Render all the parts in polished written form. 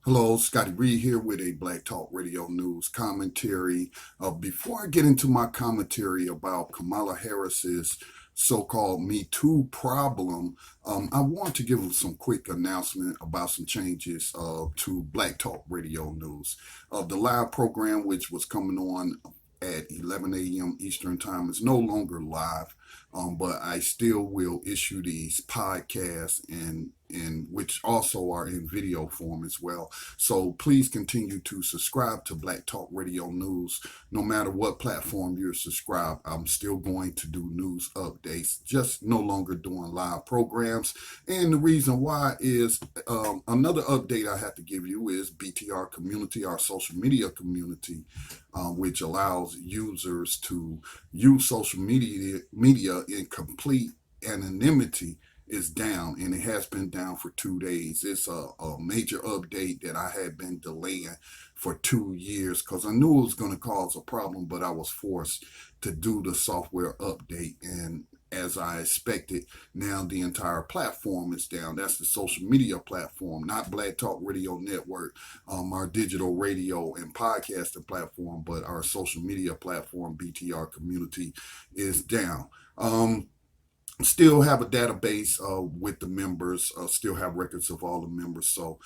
Hello, Scotty Reid here with a Black Talk Radio News commentary. Before I get into my commentary about Kamala Harris's so-called Me Too problem, I want to give some quick announcement about some changes to Black Talk Radio News. The live program, which was coming on at 11 a.m. Eastern Time, is no longer live, but I still will issue these podcasts and which also are in video form as well. So please continue to subscribe to Black Talk Radio News. No matter what platform you're subscribed, I'm still going to do news updates, just no longer doing live programs. And the reason why is another update I have to give you is BTR community, our social media community, which allows users to use social media in complete anonymity is down, and it has been down for 2 days. It's a major update that I had been delaying for 2 years because I knew it was going to cause a problem, but I was forced to do the software update. And as I expected, now the entire platform is down. That's the social media platform, not Black Talk Radio Network, our digital radio and podcasting platform, but our social media platform, BTR community, is down. Still have a database with the members, still have records of all the members. So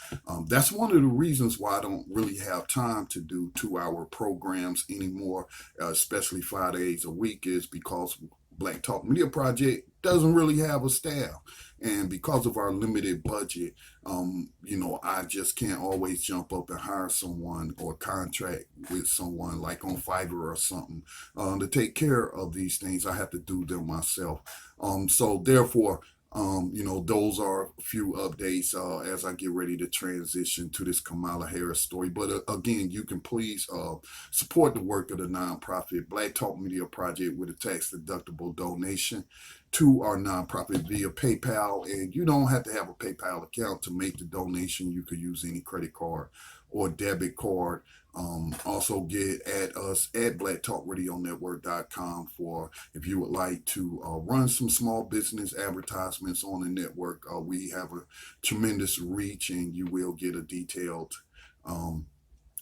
that's one of the reasons why I don't really have time to do 2-hour programs anymore, especially 5 days a week, is because Black Talk Media Project doesn't really have a staff. And because of our limited budget, I just can't always jump up and hire someone or contract with someone like on Fiverr or something to take care of these things. I have to do them myself. So therefore, those are a few updates as I get ready to transition to this Kamala Harris story. But again, you can please support the work of the nonprofit Black Talk Media Project with a tax-deductible donation to our nonprofit via PayPal. And you don't have to have a PayPal account to make the donation. You could use any credit card or debit card. Also get at us at blacktalkradionetwork.com for if you would like to run some small business advertisements on the network. We have a tremendous reach, and you will get a detailed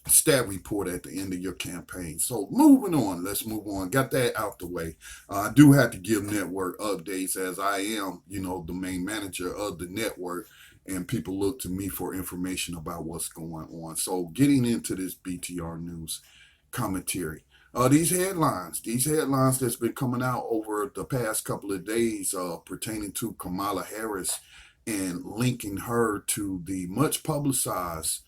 stat report at the end of your campaign. So moving on, let's move on. Got that out the way. I do have to give network updates as I am, the main manager of the network, and people look to me for information about what's going on. So getting into this BTR news commentary. These headlines that's been coming out over the past couple of days pertaining to Kamala Harris and linking her to the much publicized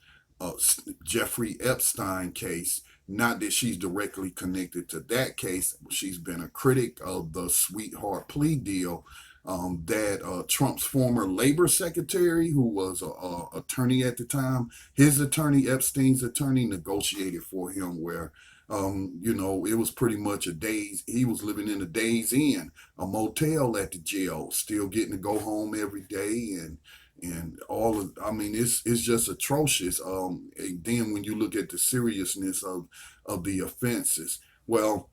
Jeffrey Epstein case. Not that she's directly connected to that case. She's been a critic of the sweetheart plea deal that Trump's former labor secretary, who was an attorney at the time, his attorney, Epstein's attorney, negotiated for him where, it was pretty much he was living in a Days Inn, a motel at the jail, still getting to go home every day and it's just atrocious. And then when you look at the seriousness of the offenses, well,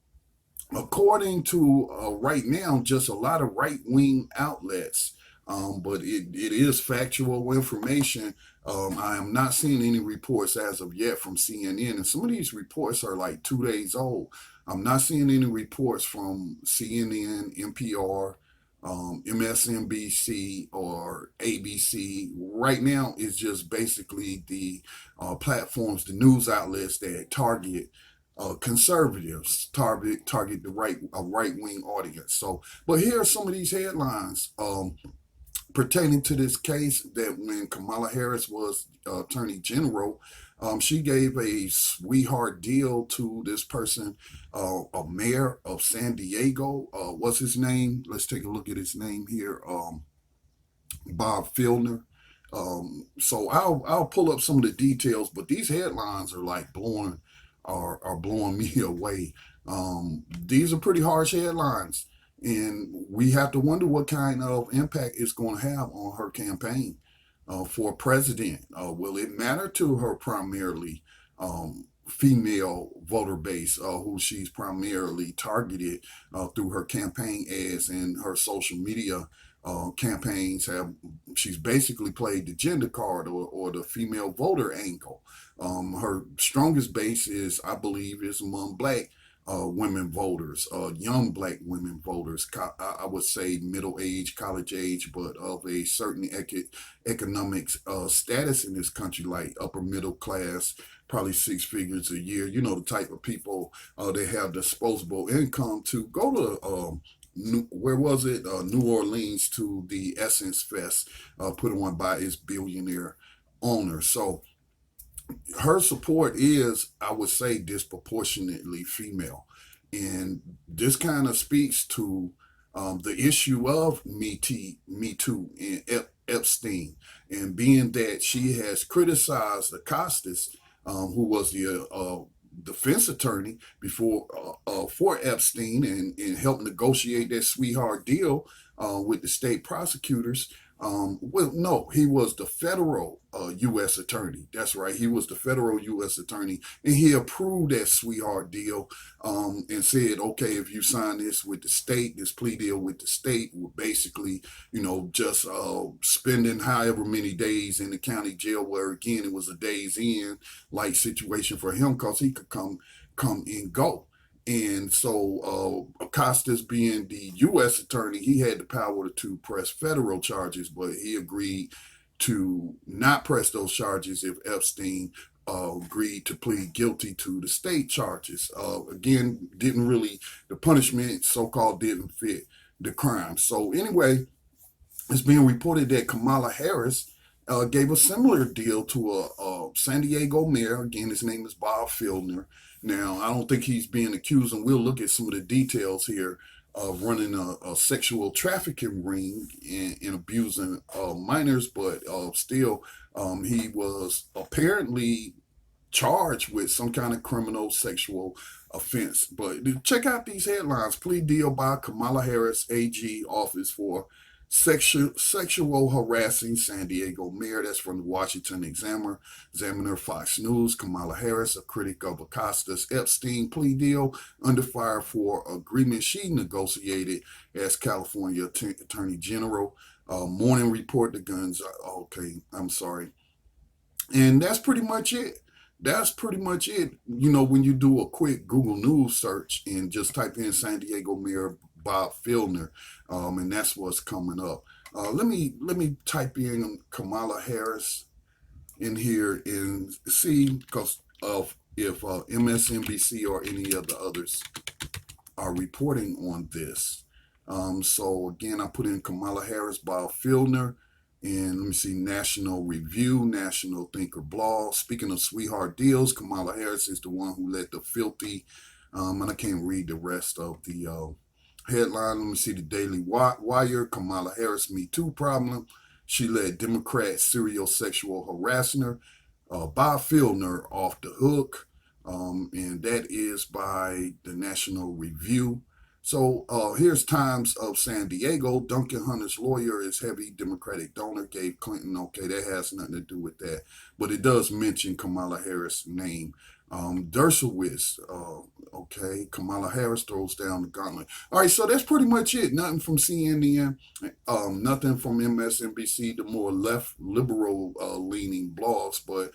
according to right now, just a lot of right-wing outlets, but it is factual information. I am not seeing any reports as of yet from CNN, and some of these reports are like 2 days old. I'm not seeing any reports from CNN, NPR, MSNBC, or ABC. Right now, it's just basically the platforms, the news outlets that target conservatives, target the right wing audience. So, but here are some of these headlines pertaining to this case. That when Kamala Harris was Attorney General, she gave a sweetheart deal to this person, a mayor of San Diego. What's his name? Let's take a look at his name here. Bob Filner. So I'll pull up some of the details, but these headlines are like are blowing me away. These are pretty harsh headlines, and we have to wonder what kind of impact it's going to have on her campaign for president. Will it matter to her primarily female voter base, who she's primarily targeted through her campaign ads and her social media campaigns have, she's basically played the gender card or the female voter angle. Her strongest base is, I believe, is among black women voters, young black women voters. I would say middle age, college age, but of a certain economic status in this country, like upper middle class, probably six figures a year. You know, the type of people that have disposable income to go to. Where was it? New Orleans, to the Essence Fest put on by its billionaire owner. So her support is, I would say, disproportionately female. And this kind of speaks to the issue of Me Too, and Epstein. And being that she has criticized Costas, who was the defense attorney before for Epstein, and helped negotiate that sweetheart deal with the state prosecutors. Well, no, he was the federal U.S. attorney. That's right. He was the federal U.S. attorney, and he approved that sweetheart deal and said, okay, if you sign this with the state, this plea deal with the state, we're basically, just spending however many days in the county jail, where, again, it was a day's in like situation for him, because he could come and go. And so Costas, being the U.S. attorney, he had the power to press federal charges, but he agreed to not press those charges if Epstein agreed to plead guilty to the state charges. Again, the punishment so-called didn't fit the crime. So anyway, it's being reported that Kamala Harris gave a similar deal to a San Diego mayor. Again, his name is Bob Filner. Now, I don't think he's being accused, and we'll look at some of the details here, of running a sexual trafficking ring and abusing minors, but still, he was apparently charged with some kind of criminal sexual offense. But check out these headlines. Plea deal by Kamala Harris AG office for sexual harassing San Diego mayor. That's from the Washington Examiner, Fox News. Kamala Harris, a critic of Acosta's Epstein plea deal, under fire for agreement she negotiated as California Attorney General. Morning Report, the guns. Okay, I'm sorry. And that's pretty much it. That's pretty much it. When you do a quick Google News search and just type in San Diego Mayor Bob Filner, and that's what's coming up. Let me type in Kamala Harris in here and see, because of if MSNBC or any of the others are reporting on this. So again, I put in Kamala Harris, Bob Filner, and let me see, National Review, National Thinker blog. Speaking of sweetheart deals, Kamala Harris is the one who led the filthy, and I can't read the rest of the headline. Let me see, the Daily Wire, Kamala Harris Me Too problem. She led Democrat serial sexual harasser, Bob Filner, off the hook. And that is by the National Review. So here's Times of San Diego. Duncan Hunter's lawyer is heavy Democratic donor, gave Clinton. Okay, that has nothing to do with that. But it does mention Kamala Harris' name. Dershowitz, okay, Kamala Harris throws down the gauntlet. All right, so that's pretty much it. Nothing from CNN, nothing from MSNBC, the more left liberal leaning blogs, but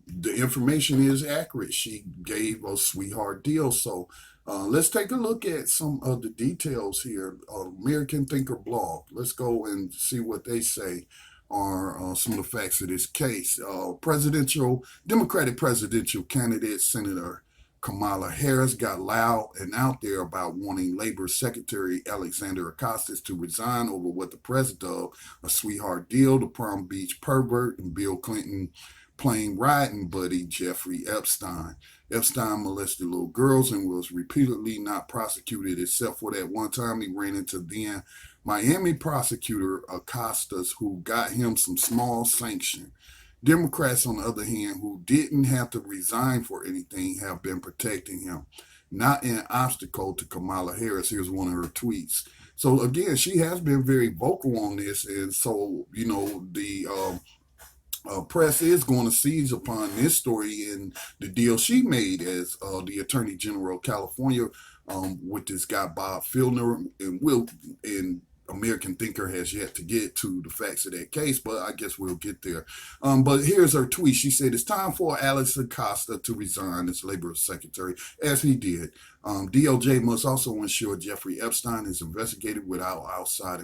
the information is accurate. She gave a sweetheart deal. So let's take a look at some of the details here. American Thinker blog. Let's go and see what they say are some of the facts of this case. Democratic presidential candidate Senator Kamala Harris got loud and out there about wanting Labor Secretary Alexander Ocasio to resign over what the press dubbed a sweetheart deal. The Palm Beach pervert and Bill Clinton plane riding buddy Jeffrey Epstein. Epstein molested little girls and was repeatedly not prosecuted, except for that one time he ran into then Miami prosecutor Acosta, who got him some small sanction. Democrats, on the other hand, who didn't have to resign for anything, have been protecting him. Not an obstacle to Kamala Harris. Here's one of her tweets. So again, she has been very vocal on this, and so the press is going to seize upon this story and the deal she made as the Attorney General of California with this guy Bob Filner, and American thinker has yet to get to the facts of that case, but I guess we'll get there. But here's her tweet. She said, it's time for Alex Acosta to resign as Labor Secretary, as he did. DOJ must also ensure Jeffrey Epstein is investigated without outside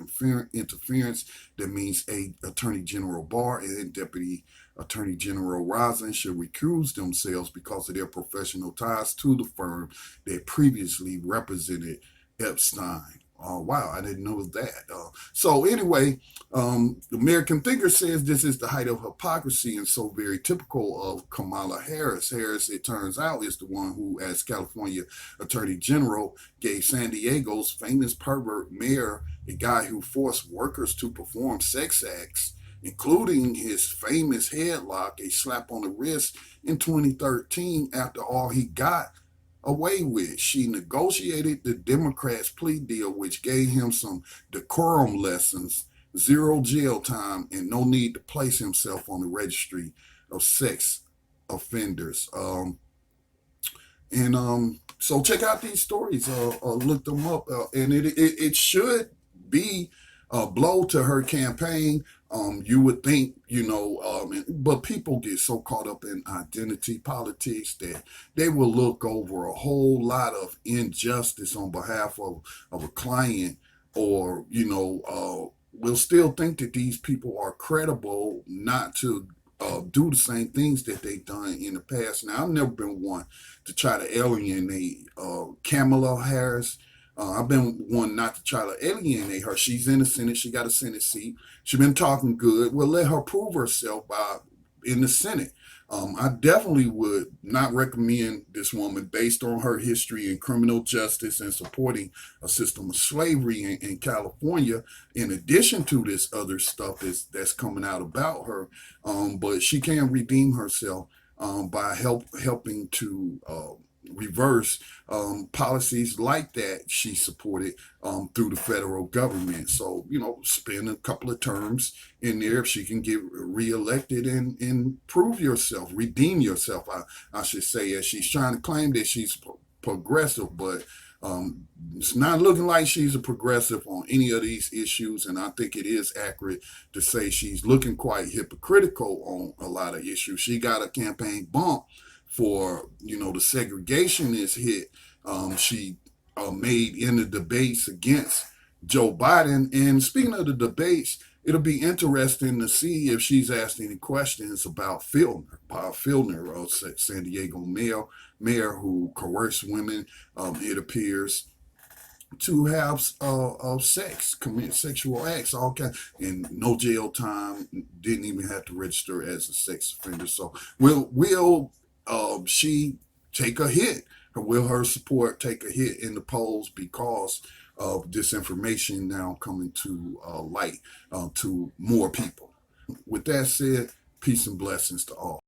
interference. That means Attorney General Barr and Deputy Attorney General Rosen should recuse themselves because of their professional ties to the firm that previously represented Epstein. Wow, I didn't know that. So anyway, the American Thinker says this is the height of hypocrisy and so very typical of Kamala Harris. Harris, it turns out, is the one who, as California Attorney General, gave San Diego's famous pervert mayor, a guy who forced workers to perform sex acts, including his famous headlock, a slap on the wrist in 2013 after all he got away with. She negotiated the Democrats' plea deal, which gave him some decorum lessons, 0 jail time, and no need to place himself on the registry of sex offenders. So check out these stories, look them up, and it should be a blow to her campaign. You would think, but people get so caught up in identity politics that they will look over a whole lot of injustice on behalf of a client, or, will still think that these people are credible not to do the same things that they've done in the past. Now, I've never been one to try to alienate Kamala Harris. I've been one not to try to alienate her. She's in the Senate. She got a Senate seat. She's been talking good. Well, let her prove herself in the Senate. I definitely would not recommend this woman based on her history in criminal justice and supporting a system of slavery in California, in addition to this other stuff that's coming out about her. But she can redeem herself by helping to reverse policies like that she supported through the federal government. So, spend a couple of terms in there if she can get reelected and prove yourself, redeem yourself, I should say, as she's trying to claim that she's progressive, but it's not looking like she's a progressive on any of these issues. And I think it is accurate to say she's looking quite hypocritical on a lot of issues. She got a campaign bump for, the segregationist hit she made in the debates against Joe Biden. And speaking of the debates, it'll be interesting to see if she's asked any questions about Filner, San Diego mayor who coerced women, it appears, to have sex, commit sexual acts, all kinds, and no jail time, didn't even have to register as a sex offender. So will she take a hit? Or will her support take a hit in the polls because of this information now coming to light to more people? With that said, peace and blessings to all.